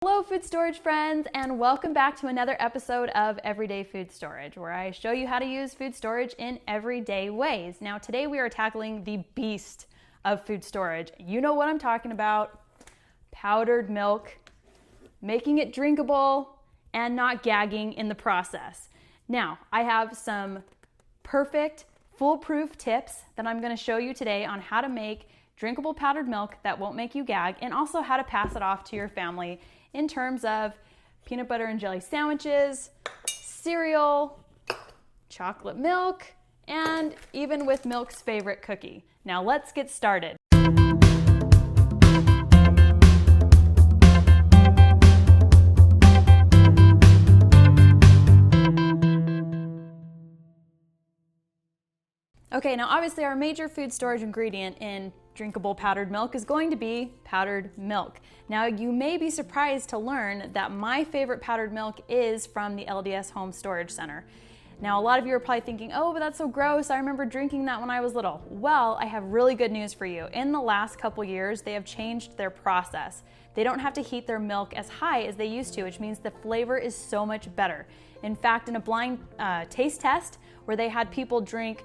Hello food storage friends, and welcome back to another episode of Everyday Food Storage, where I show you how to use food storage in everyday ways. Now today we are tackling the beast of food storage. You know what I'm talking about: powdered milk, making it drinkable and not gagging in the process. Now I have some perfect foolproof tips that I'm going to show you today on how to make drinkable powdered milk that won't make you gag, and also how to pass it off to your family in terms of peanut butter and jelly sandwiches, cereal, chocolate milk, and even with milk's favorite cookie. Now let's get started. Okay, now obviously our major food storage ingredient in drinkable powdered milk is going to be powdered milk. Now you may be surprised to learn that my favorite powdered milk is from the LDS Home Storage Center. Now a lot of you are probably thinking, oh, but that's so gross, I remember drinking that when I was little. Well, I have really good news for you. In the last couple years, they have changed their process. They don't have to heat their milk as high as they used to, which means the flavor is so much better. In fact, in a blind taste test where they had people drink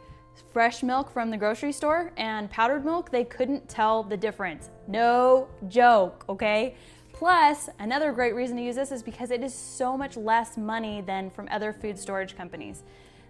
fresh milk from the grocery store and powdered milk, they couldn't tell the difference. No joke, okay? Plus, another great reason to use this is because it is so much less money than from other food storage companies.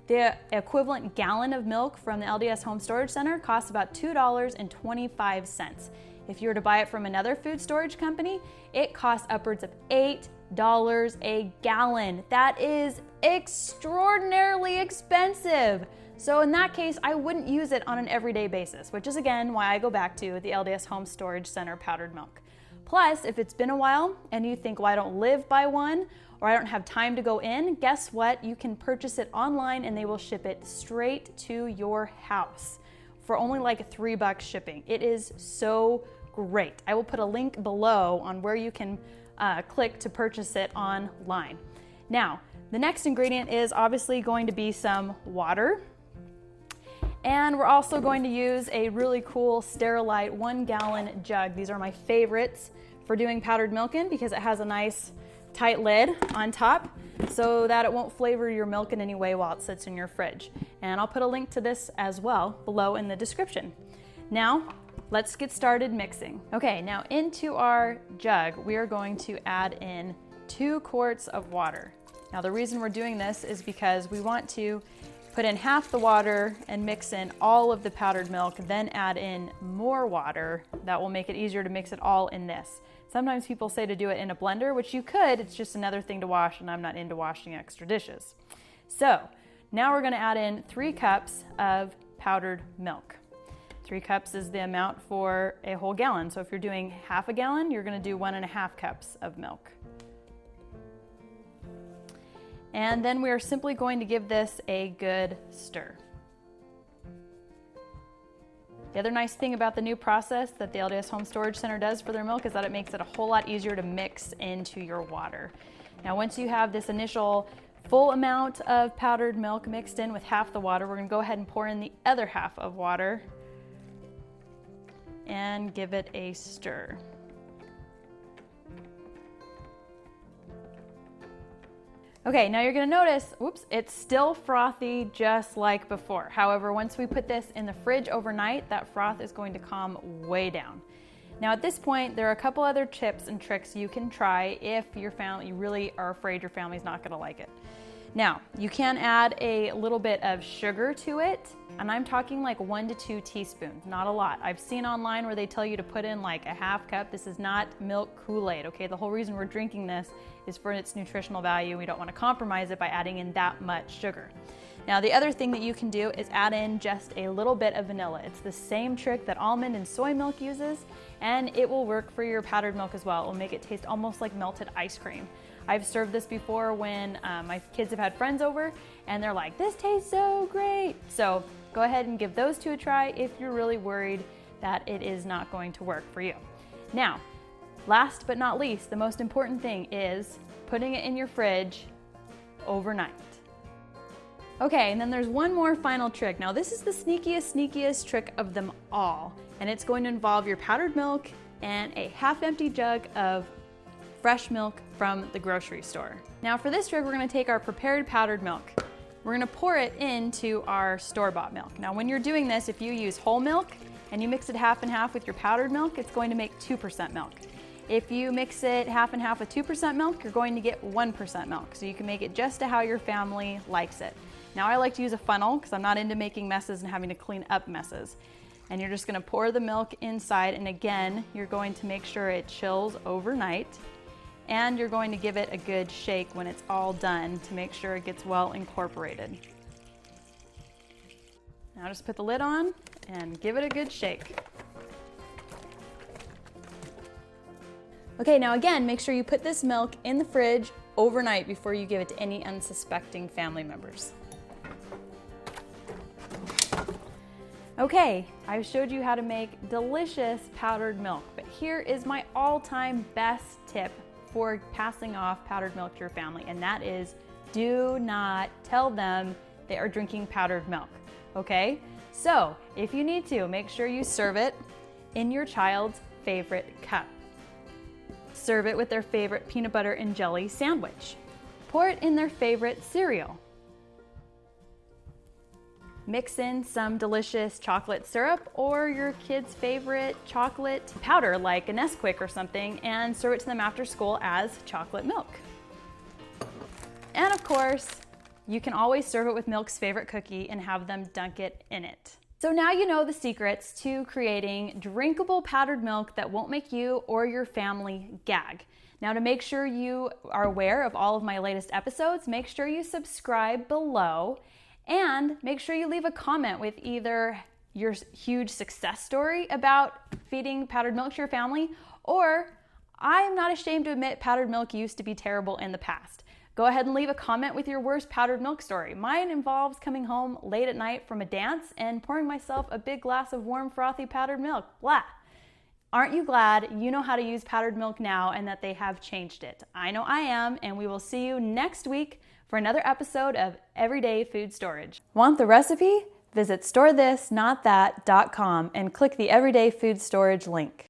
The equivalent gallon of milk from the LDS Home Storage Center costs about $2.25. If you were to buy it from another food storage company, it costs upwards of $8 a gallon. That is extraordinarily expensive. So in that case, I wouldn't use it on an everyday basis, which is again why I go back to the LDS Home Storage Center powdered milk. Plus, if it's been a while and you think, well, I don't live by one, or I don't have time to go in, guess what? You can purchase it online and they will ship it straight to your house for only like $3 shipping. It is so great. I will put a link below on where you can click to purchase it online. Now, the next ingredient is obviously going to be some water. And we're also going to use a really cool Sterilite 1 gallon jug. These are my favorites for doing powdered milk in because it has a nice tight lid on top so that it won't flavor your milk in any way while it sits in your fridge. And I'll put a link to this as well below in the description. Now, let's get started mixing. Okay, now into our jug, we are going to add in 2 quarts of water. Now the reason we're doing this is because we want to put in half the water and mix in all of the powdered milk, then add in more water. That will make it easier to mix it all in this. Sometimes people say to do it in a blender, which you could, it's just another thing to wash, and I'm not into washing extra dishes. So now we're gonna add in 3 cups of powdered milk. 3 cups is the amount for a whole gallon. So if you're doing half a gallon, you're gonna do 1.5 cups of milk. And then we are simply going to give this a good stir. The other nice thing about the new process that the LDS Home Storage Center does for their milk is that it makes it a whole lot easier to mix into your water. Now once you have this initial full amount of powdered milk mixed in with half the water, we're going to go ahead and pour in the other half of water and give it a stir. Okay, now you're gonna notice, whoops, it's still frothy just like before. However, once we put this in the fridge overnight, that froth is going to calm way down. Now at this point, there are a couple other tips and tricks you can try if you really are afraid your family's not gonna like it. Now, you can add a little bit of sugar to it, and I'm talking like 1 to 2 teaspoons, not a lot. I've seen online where they tell you to put in like a half cup. This is not milk Kool-Aid, okay? The whole reason we're drinking this is for its nutritional value. We don't want to compromise it by adding in that much sugar. Now, the other thing that you can do is add in just a little bit of vanilla. It's the same trick that almond and soy milk uses, and it will work for your powdered milk as well. It will make it taste almost like melted ice cream. I've served this before when my kids have had friends over and they're like, this tastes so great. So go ahead and give those 2 a try if you're really worried that it is not going to work for you. Now, last but not least, the most important thing is putting it in your fridge overnight. Okay, and then there's one more final trick. Now this is the sneakiest trick of them all, and it's going to involve your powdered milk and a half-empty jug of fresh milk from the grocery store. Now for this trick, we're gonna take our prepared powdered milk. We're gonna pour it into our store-bought milk. Now when you're doing this, if you use whole milk and you mix it half and half with your powdered milk, it's going to make 2% milk. If you mix it half and half with 2% milk, you're going to get 1% milk. So you can make it just to how your family likes it. Now I like to use a funnel because I'm not into making messes and having to clean up messes. And you're just gonna pour the milk inside, and again, you're going to make sure it chills overnight, and you're going to give it a good shake when it's all done to make sure it gets well incorporated. Now just put the lid on and give it a good shake. Okay, now again, make sure you put this milk in the fridge overnight before you give it to any unsuspecting family members. Okay, I've showed you how to make delicious powdered milk, but here is my all-time best tip for passing off powdered milk to your family, and that is do not tell them they are drinking powdered milk, okay? So, if you need to, make sure you serve it in your child's favorite cup. Serve it with their favorite peanut butter and jelly sandwich. Pour it in their favorite cereal. Mix in some delicious chocolate syrup or your kid's favorite chocolate powder like a Nesquik or something, and serve it to them after school as chocolate milk. And of course, you can always serve it with Milk's favorite cookie and have them dunk it in it. So now you know the secrets to creating drinkable powdered milk that won't make you or your family gag. Now to make sure you are aware of all of my latest episodes, make sure you subscribe below. And make sure you leave a comment with either your huge success story about feeding powdered milk to your family, or I'm not ashamed to admit powdered milk used to be terrible in the past. Go ahead and leave a comment with your worst powdered milk story. Mine involves coming home late at night from a dance and pouring myself a big glass of warm, frothy powdered milk. Blah. Aren't you glad you know how to use powdered milk now and that they have changed it? I know I am, and we will see you next week for another episode of Everyday Food Storage. Want the recipe? Visit storethisnotthat.com and click the Everyday Food Storage link.